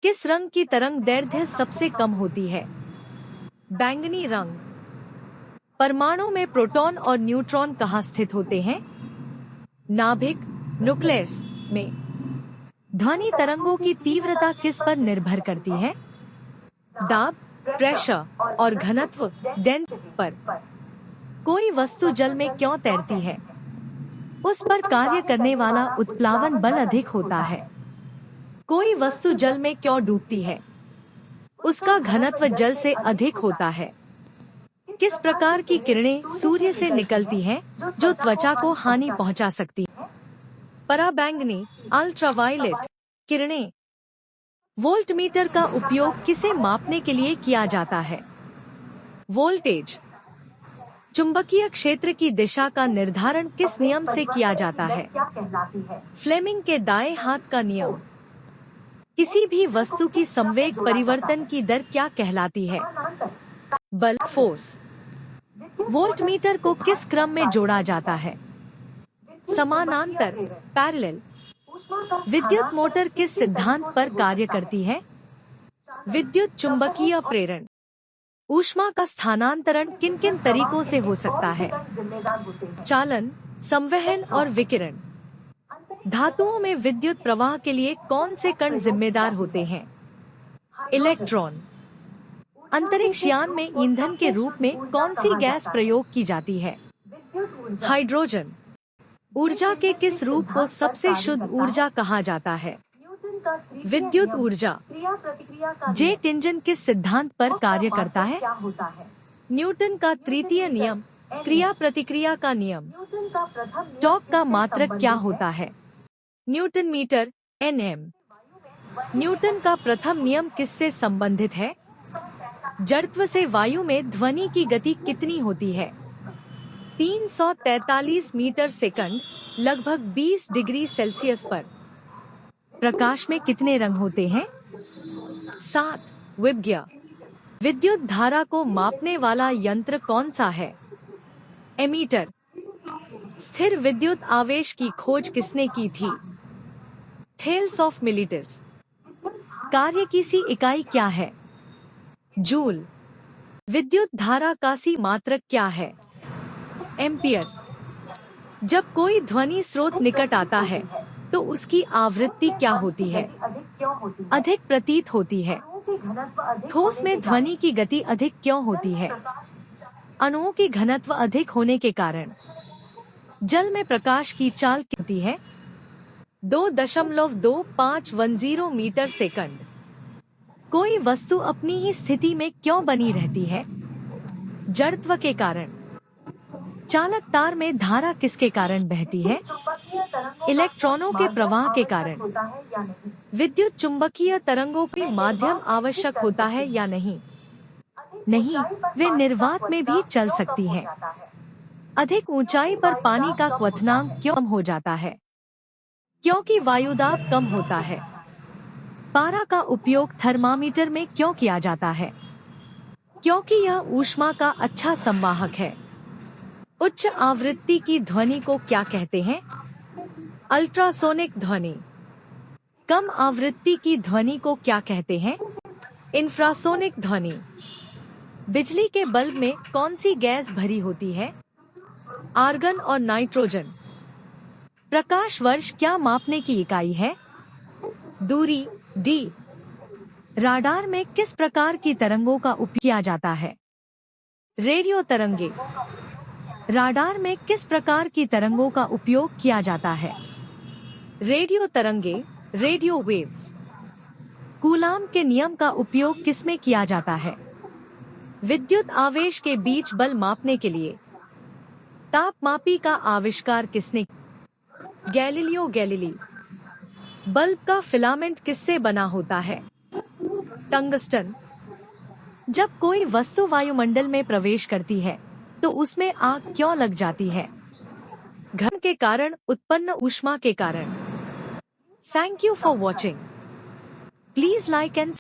किस रंग की तरंग दैर्ध्य सबसे कम होती है? बैंगनी रंग। परमाणु में प्रोटॉन और न्यूट्रॉन कहाँ स्थित होते हैं? नाभिक, न्यूक्लियस में। ध्वनि तरंगों की तीव्रता किस पर निर्भर करती है? दाब, प्रेशर और घनत्व डेंसिटी पर। कोई वस्तु जल में क्यों तैरती है? उस पर कार्य करने वाला उत्प्लावन बल अधिक होता है। कोई वस्तु जल में क्यों डूबती है? उसका घनत्व जल से अधिक होता है। किस प्रकार की किरणें सूर्य से निकलती हैं, जो त्वचा को हानि पहुंचा सकती हैं? पराबैंगनी, अल्ट्रावायलेट किरणें। वोल्टमीटर का उपयोग किसे मापने के लिए किया जाता है? वोल्टेज। चुंबकीय क्षेत्र की दिशा का निर्धारण किस नियम से किया जाता है? फ्लेमिंग के दाएं हाथ का नियम। किसी भी वस्तु की संवेग परिवर्तन की दर क्या कहलाती है? बल, फोर्स। वोल्टमीटर को किस क्रम में जोड़ा जाता है? समानांतर, पैरेलल। विद्युत मोटर किस सिद्धांत पर कार्य करती है? विद्युत चुंबकीय प्रेरण। ऊष्मा का स्थानांतरण किन किन तरीकों से हो सकता है? चालन, संवहन और विकिरण। धातुओं में विद्युत प्रवाह के लिए कौन से कण जिम्मेदार होते हैं? इलेक्ट्रॉन। अंतरिक्ष यान में ईंधन के रूप में कौन सी गैस प्रयोग की जाती है? हाइड्रोजन। ऊर्जा के किस रूप को सबसे शुद्ध ऊर्जा कहा जाता है? विद्युत ऊर्जा। जेट इंजन किस सिद्धांत पर कार्य करता है? न्यूटन का तृतीय नियम, क्रिया प्रतिक्रिया का नियम। टॉर्क का मात्रक क्या होता है? Newton metre, Nm। न्यूटन का प्रथम नियम किससे संबंधित है? जड़त्व से। वायु में ध्वनि की गति कितनी होती है? 343 मीटर सेकंड, लगभग 20 डिग्री सेल्सियस पर। प्रकाश में कितने रंग होते हैं? 7, विबग्य। विद्युत धारा को मापने वाला यंत्र कौन सा है? एमीटर। स्थिर विद्युत आवेश की खोज किसने की थी? Thales of मिलिटस। कार्य की सी इकाई क्या है? जूल। विद्युत धारा का सी मात्रक क्या है? एम्पियर। जब कोई ध्वनि स्रोत निकट आता है तो उसकी आवृत्ति क्या होती है? अधिक प्रतीत होती है। ठोस में ध्वनि की गति अधिक क्यों होती है? अणुओं की घनत्व अधिक होने के कारण। जल में प्रकाश की चाल कितनी है? 2.2510 मीटर सेकंड। कोई वस्तु अपनी ही स्थिति में क्यों बनी रहती है? जड़त्व के कारण। चालक तार में धारा किसके कारण बहती है? इलेक्ट्रॉनों के प्रवाह के कारण। विद्युत चुंबकीय तरंगों के माध्यम आवश्यक होता है या नहीं? नहीं, वे निर्वात में भी चल सकती हैं। अधिक ऊंचाई पर पानी का क्वथनांक क्यों कम हो जाता है? क्योंकि वायुदाब कम होता है। पारा का उपयोग थर्मामीटर में क्यों किया जाता है? क्योंकि यह ऊष्मा का अच्छा संवाहक है। उच्च आवृत्ति की ध्वनि को क्या कहते हैं? अल्ट्रासोनिक ध्वनि। कम आवृत्ति की ध्वनि को क्या कहते हैं? इंफ्रासोनिक ध्वनि। बिजली के बल्ब में कौन सी गैस भरी होती है? आर्गन और नाइट्रोजन। प्रकाश वर्ष क्या मापने की इकाई है? दूरी, d। राडार में किस प्रकार की तरंगों का उपयोग किया जाता है? रेडियो तरंगे। राडार में किस प्रकार की तरंगों का उपयोग किया जाता है? रेडियो तरंगे, रेडियो वेव्स। कूलाम के नियम का उपयोग किसमें किया जाता है? विद्युत आवेश के बीच बल मापने के लिए। तापमापी का आविष्कार किसने? Galileo Galilei. बल्ब का फिलामेंट किससे बना होता है? टंगस्टन। जब कोई वस्तु वायुमंडल में प्रवेश करती है तो उसमें आग क्यों लग जाती है? घर्षण के कारण उत्पन्न ऊष्मा के कारण। Thank you for watching. Please like and